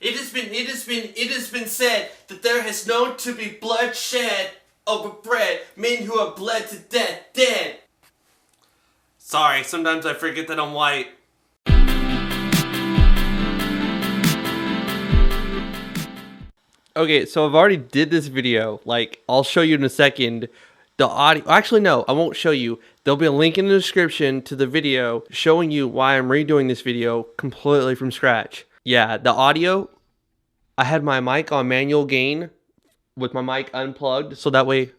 It has been said that there has known to be bloodshed over bread, men who have bled to death dead. Sorry, sometimes I forget that I'm white. Okay, so I've already did this video. Like, I'll show you in a second. The audio, actually no, I won't show you. There'll be a link in the description to the video showing you why I'm redoing this video completely from scratch. Yeah, the audio, I had my mic on manual gain with my mic unplugged, so that way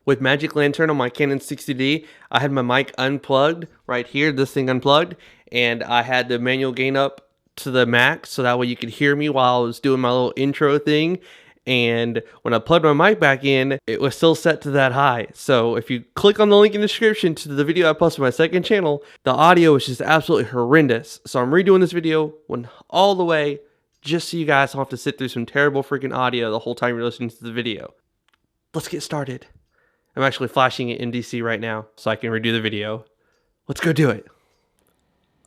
with Magic Lantern on my Canon 60D, I had my mic unplugged right here, this thing unplugged, and I had the manual gain up to the max so that way you could hear me while I was doing my little intro thing. And when I plugged my mic back in, it was still set to that high. So if you click on the link in the description to the video I posted on my second channel, the audio is just absolutely horrendous. So I'm redoing this video all the way just so you guys don't have to sit through some terrible freaking audio the whole time you're listening to the video. Let's get started. I'm actually flashing it in MDC right now so I can redo the video. Let's go do it.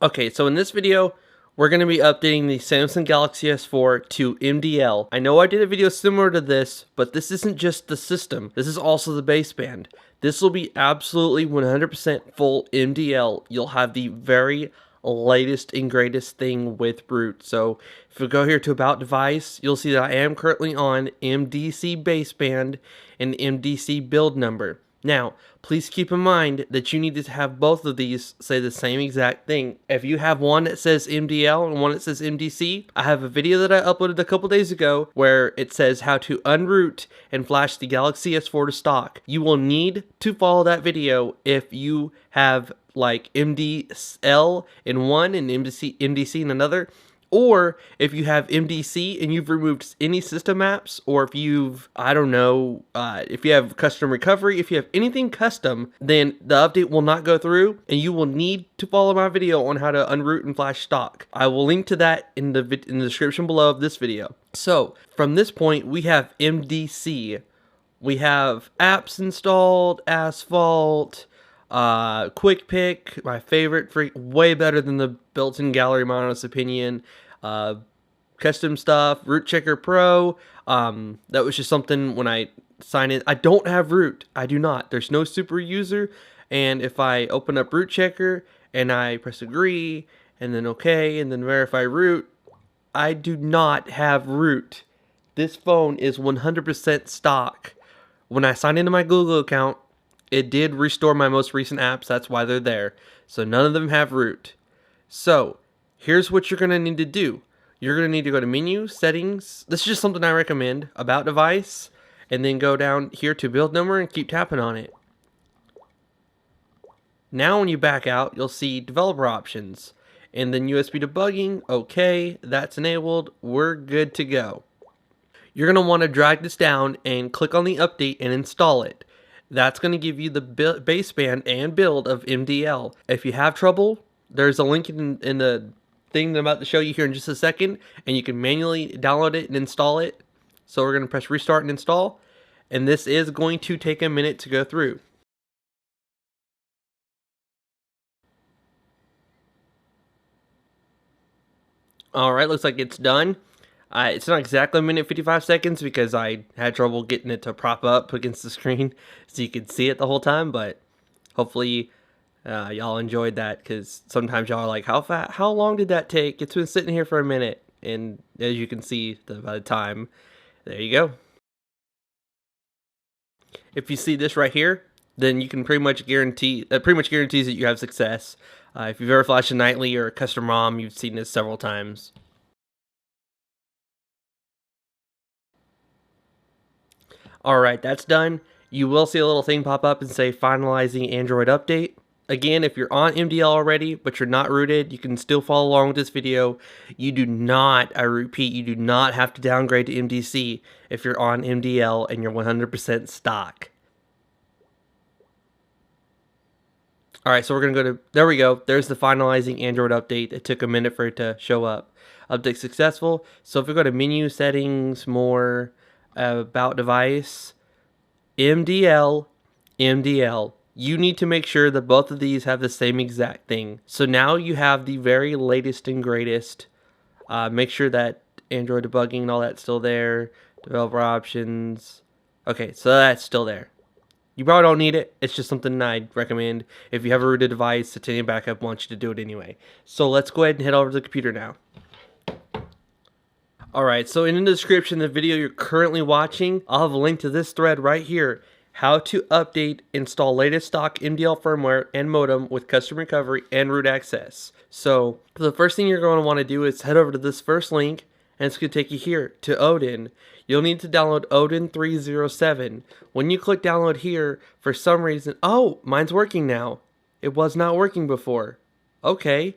Okay, so in this video, we're going to be updating the Samsung Galaxy S4 to MDL. I know I did a video similar to this, but this isn't just the system. This is also the baseband. This will be absolutely 100% full MDL. You'll have the very latest and greatest thing with root. So if we go here to About Device, you'll see that I am currently on MDC baseband and MDC build number. Now, please keep in mind that you need to have both of these say the same exact thing. If you have one that says MDL and one that says MDC, I have a video that I uploaded a couple days ago where it says how to unroot and flash the Galaxy S4 to stock. You will need to follow that video if you have like MDL in one and MDC in another. Or if you have MDC and you've removed any system apps, or if you've, I don't know, if you have custom recovery, if you have anything custom, then the update will not go through and you will need to follow my video on how to unroot and flash stock. I will link to that in the description below of this video. So from this point, we have MDC. We have apps installed, Asphalt, Quick Pick, my favorite, way better than the built-in gallery, my honest opinion. Custom stuff, Root Checker Pro. That was just something when I signed in. I don't have root. I do not. There's no super user. And if I open up Root Checker and I press agree and then okay and then verify root, I do not have root. This phone is 100% stock. When I signed into my Google account, it did restore my most recent apps. That's why they're there. So none of them have root. So here's what you're going to need to do. You're going to need to go to menu, settings. This is just something I recommend. About device. And then go down here to build number and keep tapping on it. Now when you back out, you'll see developer options. And then USB debugging. Okay, that's enabled. We're good to go. You're going to want to drag this down and click on the update and install it. That's going to give you the baseband and build of MDL. If you have trouble, there's a link in the thing that I'm about to show you here in just a second, and you can manually download it and install it. So we're going to press restart and install, and this is going to take a minute to go through. Alright, looks like it's done. It's not exactly a minute 55 seconds because I had trouble getting it to prop up against the screen so you could see it the whole time, but hopefully y'all enjoyed that, because sometimes y'all are like, how long did that take? It's been sitting here for a minute, and as you can see by the time, there you go. If you see this right here, then you can pretty much guarantees that you have success. If you've ever flashed a nightly or a custom ROM, you've seen this several times. Alright, that's done. You will see a little thing pop up and say finalizing Android update. Again, if you're on MDL already, but you're not rooted, you can still follow along with this video. You do not, I repeat, you do not have to downgrade to MDC if you're on MDL and you're 100% stock. Alright, so we're going to go to, there we go. There's the finalizing Android update. It took a minute for it to show up. Update successful. So if we go to menu, settings, more, about device, MDL, you need to make sure that both of these have the same exact thing. So now you have the very latest and greatest. Make sure that Android debugging and all that's still there. Developer options. Okay, so that's still there. You probably don't need it. It's just something I'd recommend. If you have a rooted device, Titanium Backup wants you to do it anyway. So let's go ahead and head over to the computer now. Alright, so in the description of the video you're currently watching, I'll have a link to this thread right here. How to update, install latest stock MDL firmware and modem with custom recovery and root access. So the first thing you're going to want to do is head over to this first link, and it's going to take you here to Odin. You'll need to download Odin 307. When you click download here, for some reason, oh, mine's working now. It was not working before. Okay,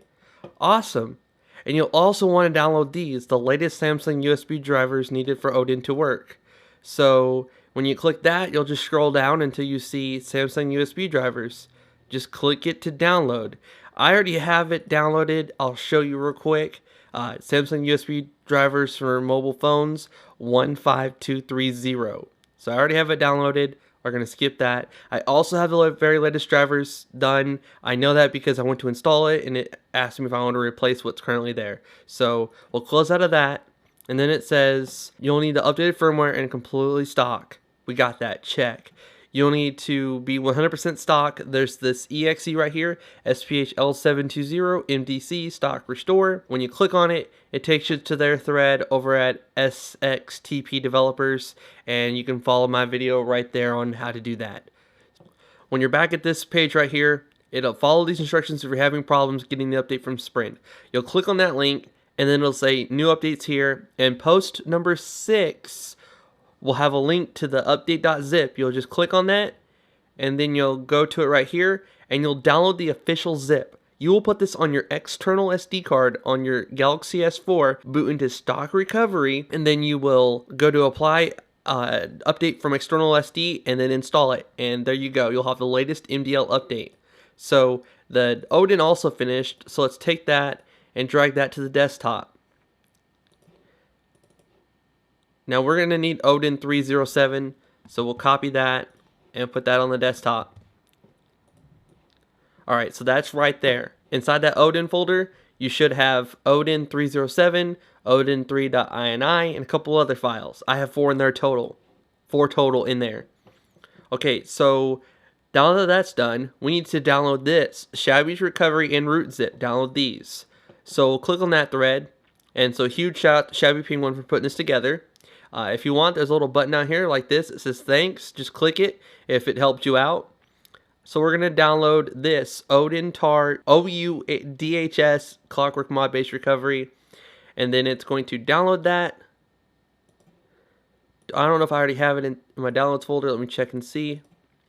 awesome. And you'll also want to download these, the latest Samsung USB drivers needed for Odin to work. So when you click that, you'll just scroll down until you see Samsung USB drivers. Just click it to download. I already have it downloaded. I'll show you real quick. Samsung USB drivers for mobile phones 15230. So I already have it downloaded. We're going to skip that. I also have the very latest drivers done. I know that because I went to install it and it asked me if I want to replace what's currently there. So we'll close out of that. And then it says you'll need the updated firmware and completely stock. We got that. Check. You'll need to be 100% stock. There's this EXE right here, SPH-L720 MDC stock restore. When you click on it, it takes you to their thread over at SXTP developers, and you can follow my video right there on how to do that. When you're back at this page right here, it'll follow these instructions if you're having problems getting the update from Sprint. You'll click on that link, and then it'll say new updates here, and post number 6 will have a link to the update.zip. You'll just click on that, and then you'll go to it right here, and you'll download the official zip. You will put this on your external SD card on your Galaxy S4, boot into stock recovery, and then you will go to apply update from external SD, and then install it. And there you go. You'll have the latest MDL update. So the Odin also finished, so let's take that and drag that to the desktop. Now we're going to need Odin 307, so we'll copy that and put that on the desktop. Alright, so that's right there. Inside that Odin folder, you should have Odin 307, Odin 3.ini, and a couple other files. I have 4 in there total. 4 total in there. Okay, so now that that's done, we need to download this, Shabby's Recovery and Root Zip. Download these. So we'll click on that thread, and so huge shout out to Shabby Penguin for putting this together. If you want, there's a little button down here like this. It says thanks. Just click it if it helped you out. So we're going to download this Odin Tar OU-DHS Clockwork Mod Based Recovery. And then it's going to download that. I don't know if I already have it in my downloads folder. Let me check and see.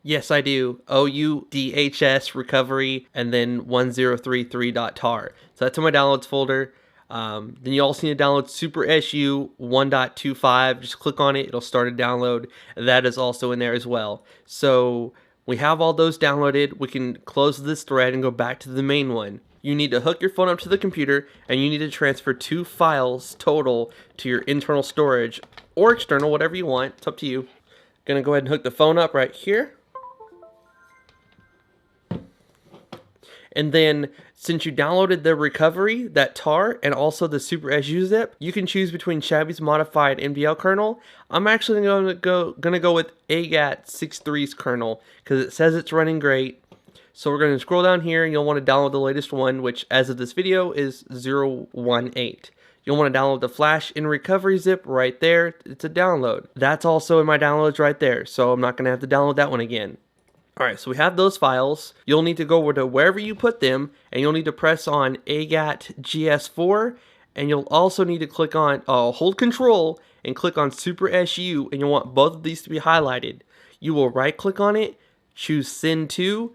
Yes, I do. OU-DHS Recovery and then 1033.tar. So that's in my downloads folder. Then you also need to download Super SU 1.25. Just click on it. It'll start a download. That is also in there as well. So we have all those downloaded. We can close this thread and go back to the main one. You need to hook your phone up to the computer, and you need to transfer 2 files total to your internal storage or external, whatever you want. It's up to you. Gonna go ahead and hook the phone up right here. And then, since you downloaded the recovery, that tar, and also the Super SU zip, you can choose between Shabby's modified MDL kernel. I'm actually gonna go with AGAT 6.3's kernel because it says it's running great. So we're gonna scroll down here, and you'll want to download the latest one, which as of this video is 018. You'll want to download the Flash in Recovery zip right there. It's a download. That's also in my downloads right there, so I'm not gonna have to download that one again. Alright, so we have those files. You'll need to go over to wherever you put them, and you'll need to press on AGAT GS4, and you'll also need to click on, hold Control, and click on Super SU, and you'll want both of these to be highlighted. You will right click on it, choose Send To,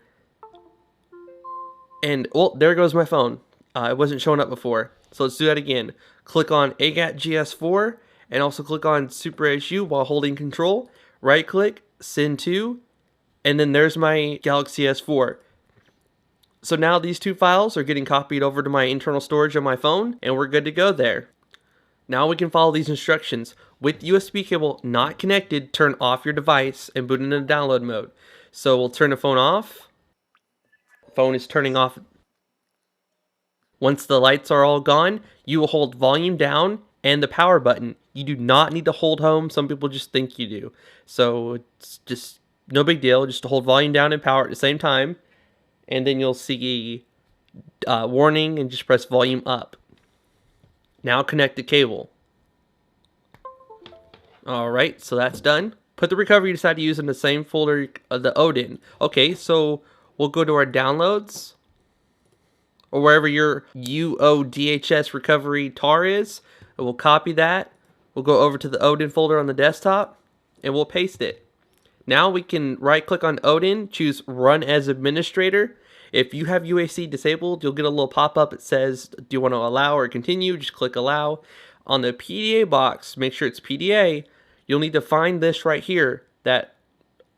and, well, there goes my phone. It wasn't showing up before. So let's do that again. Click on AGAT GS4, and also click on Super SU while holding Control. Right click, Send To, and then there's my Galaxy S4. So now these 2 files are getting copied over to my internal storage on my phone, and we're good to go there. Now we can follow these instructions. With USB cable not connected, turn off your device and boot into download mode. So we'll turn the phone off. Phone is turning off. Once the lights are all gone, you will hold volume down and the power button. You do not need to hold home. Some people just think you do. So it's just no big deal. Just to hold volume down and power at the same time. And then you'll see warning and just press volume up. Now connect the cable. Alright, so that's done. Put the recovery you decide to use in the same folder of the Odin. Okay, so we'll go to our downloads, or wherever your UODHS recovery tar is, and we'll copy that. We'll go over to the Odin folder on the desktop, and we'll paste it. Now we can right click on Odin, choose Run as Administrator. If you have UAC disabled, you'll get a little pop-up that says, do you want to allow or continue? Just click allow. On the PDA box, make sure it's PDA. You'll need to find this right here, that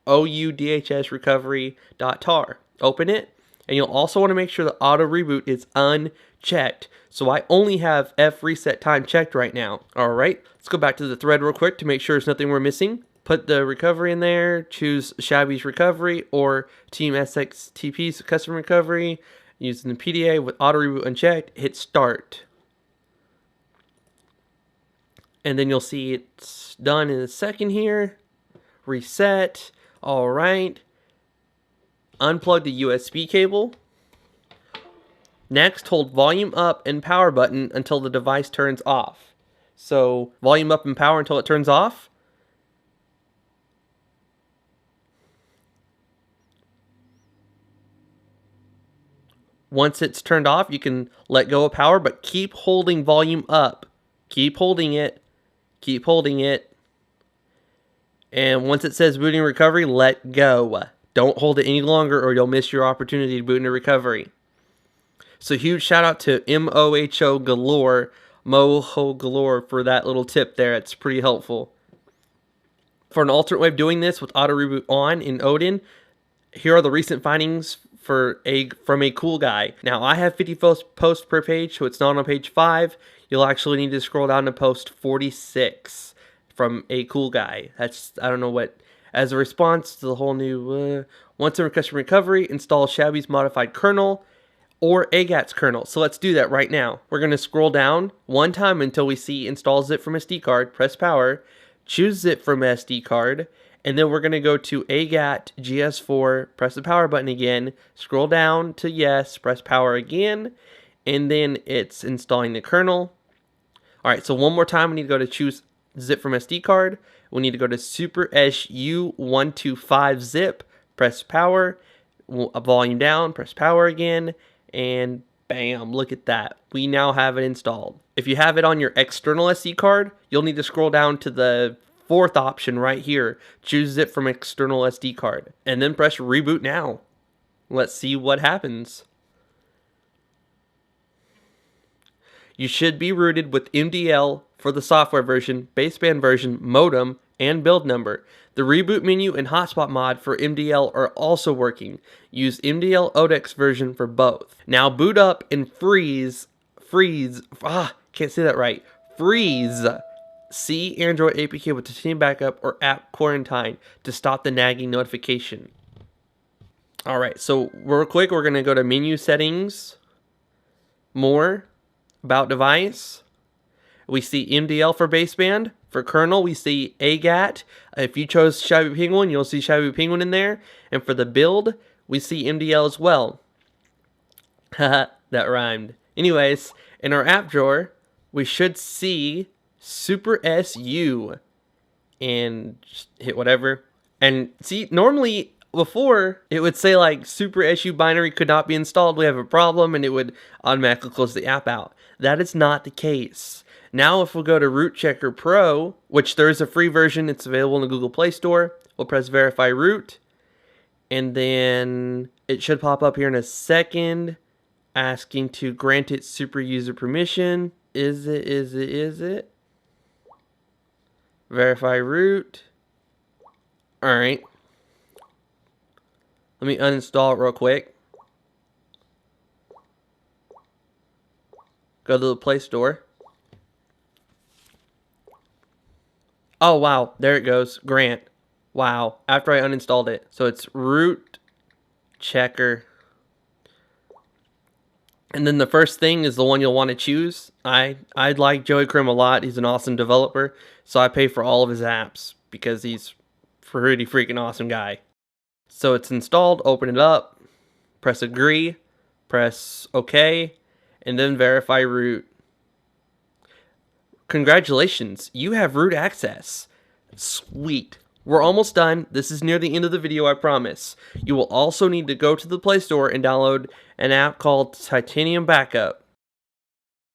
OUDHS recovery.tar. Open it, and you'll also want to make sure the auto reboot is unchecked. So I only have F reset time checked right now. Alright, let's go back to the thread real quick to make sure there's nothing we're missing. Put the recovery in there, choose Shabby's recovery or Team SXTP's custom recovery. Using the PDA with auto reboot unchecked, hit start. And then you'll see it's done in a second here. Reset. Alright. Unplug the USB cable. Next, hold volume up and power button until the device turns off. So, volume up and power until it turns off. Once it's turned off, you can let go of power, but keep holding volume up. Keep holding it. Keep holding it. And once it says booting recovery, let go. Don't hold it any longer or you'll miss your opportunity to boot into recovery. So huge shout out to MOHO Galore, Moho Galore, for that little tip there. It's pretty helpful. For an alternate way of doing this with auto reboot on in Odin, here are the recent findings from a cool guy. Now I have 50 posts per page, so it's not on page 5. You'll actually need to scroll down to post 46 from a cool guy. That's, I don't know what, as a response to the whole new once in custom recovery, install Shabby's modified kernel or AGAT's kernel. So let's do that right now. We're going to scroll down one time until we see install zip from SD card, press power, choose zip from SD card, and then we're going to go to AGAT GS4, press the power button again, scroll down to yes, press power again, and then it's installing the kernel. Alright, so one more time we need to go to choose zip from SD card. We need to go to Super SU125 zip, press power, volume down, press power again, and bam, look at that. We now have it installed. If you have it on your external SD card, you'll need to scroll down to the fourth option right here. Choose zip from external SD card. And then press reboot now. Let's see what happens. You should be rooted with MDL for the software version, baseband version, modem, and build number. The reboot menu and hotspot mod for MDL are also working. Use MDL Odex version for both. Now boot up and freeze, can't say that right, freeze C Android APK with Titanium Backup or App Quarantine to stop the nagging notification. Alright, so real quick, we're going to go to Menu Settings, More, About Device. We see MDL for baseband. For kernel, we see AGAT. If you chose Shabby Penguin, you'll see Shabby Penguin in there. And for the build, we see MDL as well. Haha, that rhymed. Anyways, in our app drawer, we should see Super SU. And just hit whatever. And see, normally before it would say like Super SU binary could not be installed, we have a problem, and it would automatically close the app out. That is not the case. Now if we'll go to Root Checker Pro, which there is a free version, it's available in the Google Play Store, we'll press verify root, and then it should pop up here in a second asking to grant it super user permission. Is it? Verify root. Alright. Let me uninstall it real quick. Go to the Play Store. Oh, wow. There it goes. Grant. Wow. After I uninstalled it. So it's root checker. And then the first thing is the one you'll want to choose. I like Joey Krim a lot. He's an awesome developer, so I pay for all of his apps because he's a pretty freaking awesome guy. So it's installed, open it up, press agree, press OK, and then verify root. Congratulations, you have root access. Sweet. We're almost done. This is near the end of the video, I promise. You will also need to go to the Play Store and download an app called Titanium Backup.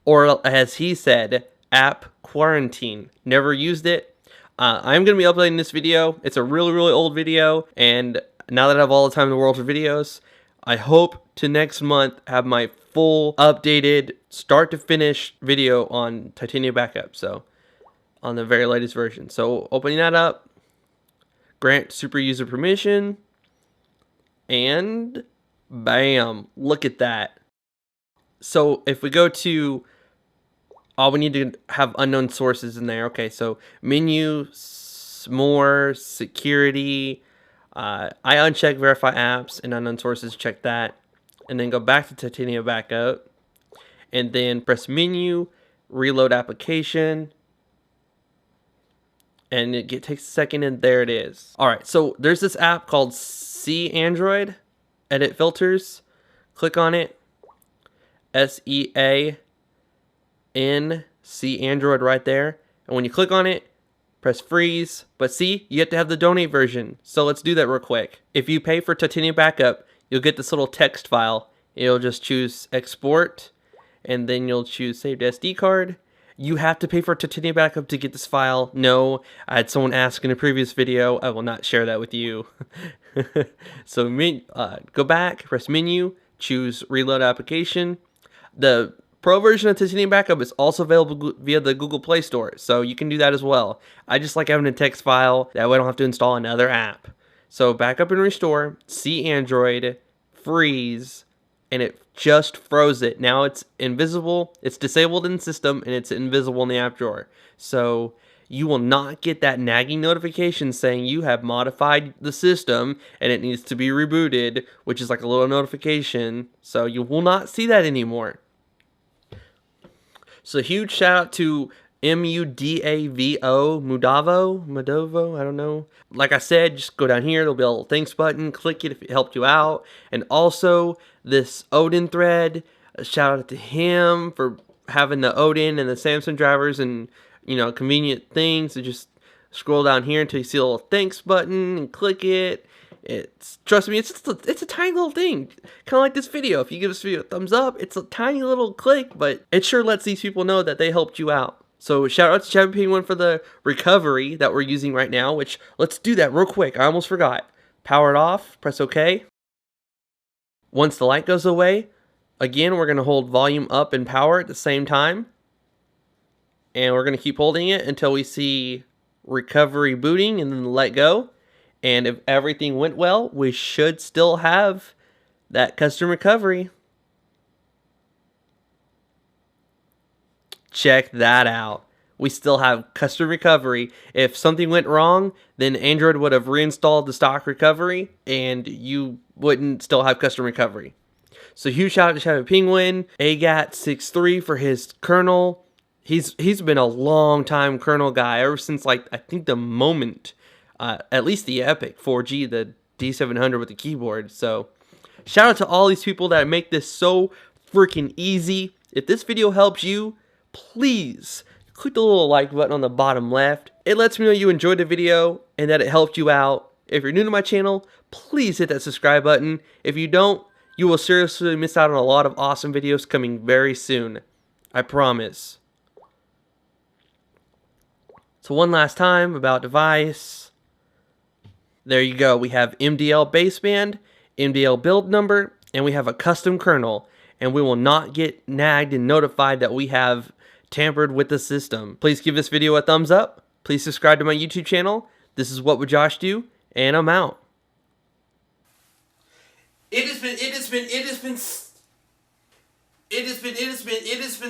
Or as he said, App Quarantine. Never used it. I'm going to be uploading this video. It's a really, really old video, and now that I have all the time in the world for videos, I hope to next month have my full updated start to finish video on Titanium Backup. So on the very latest version. So opening that up, grant super user permission, and bam, look at that. So if we go to, we need to have unknown sources in there. Okay, so menu, more, security, I uncheck verify apps and unknown sources, check that, and then go back to Titanium Backup, and then press menu, reload application, and it takes a second, and there it is. All right, so there's this app called See Android, edit filters, click on it, SEAN, See Android right there, and when you click on it, press freeze, but see, you have to have the donate version, so let's do that real quick. If you pay for Titanium Backup, you'll get this little text file. You'll just choose export, and then you'll choose saved SD card. You have to pay for Titanium Backup to get this file. No, I had someone ask in a previous video. I will not share that with you. So go back, press menu, choose reload application. The Pro version of Titanium Backup is also available via the Google Play Store, so you can do that as well. I just like having a text file, that way I don't have to install another app. So backup and restore, See Android, freeze, and it just froze it. Now it's invisible, it's disabled in the system, and it's invisible in the app drawer. So you will not get that nagging notification saying you have modified the system and it needs to be rebooted, which is like a little notification. So you will not see that anymore. So huge shout out to Mudavo, I don't know. Like I said, just go down here, there'll be a little thanks button, click it if it helped you out. And also this Odin thread, a shout out to him for having the Odin and the Samsung drivers and, you know, convenient things. So just scroll down here until you see a little thanks button and click it. Trust me, it's a tiny little thing, kind of like this video. If you give this video a thumbs up, it's a tiny little click, but it sure lets these people know that they helped you out. So shout out to Chubby Penguin for the recovery that we're using right now, which let's do that real quick. I almost forgot. Power it off, press OK. Once the light goes away, again, we're going to hold volume up and power at the same time. And we're going to keep holding it until we see recovery booting and then let go. And if everything went well, we should still have that custom recovery. Check that out. We still have custom recovery. If something went wrong, then Android would have reinstalled the stock recovery and you wouldn't still have custom recovery. So huge shout out to Chubby Penguin, AGAT63 for his kernel. He's been a long time kernel guy ever since, like, I think the moment. At least the Epic 4G, the D700 with the keyboard. So shout out to all these people that make this so freaking easy. If this video helps you, please click the little like button on the bottom left. It lets me know you enjoyed the video and that it helped you out. If you're new to my channel, please hit that subscribe button. If you don't, you will seriously miss out on a lot of awesome videos coming very soon. I promise. So one last time about device. There you go. We have MDL baseband, MDL build number, and we have a custom kernel. And we will not get nagged and notified that we have tampered with the system. Please give this video a thumbs up. Please subscribe to my YouTube channel. This is What Would Josh Do? And I'm out. It has been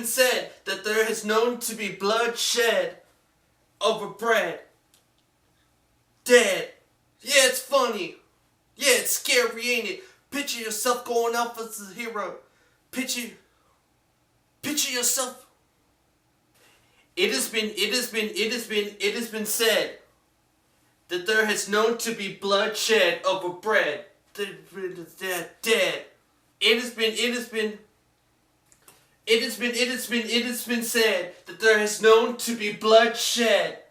said that there has known to be bloodshed over bread. Dead. Yeah, it's funny. Yeah, it's scary, ain't it? Picture yourself going up as a hero. Picture Picture yourself. It has been said that there has known to be bloodshed over bread. Dead. It has been said that there has known to be bloodshed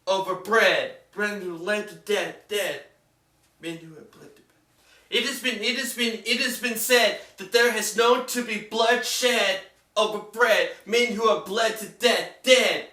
over bread. Bread who led to dead. Men who have bled to death. It has been said that there has known to be bloodshed over bread. Men who have bled to death, dead.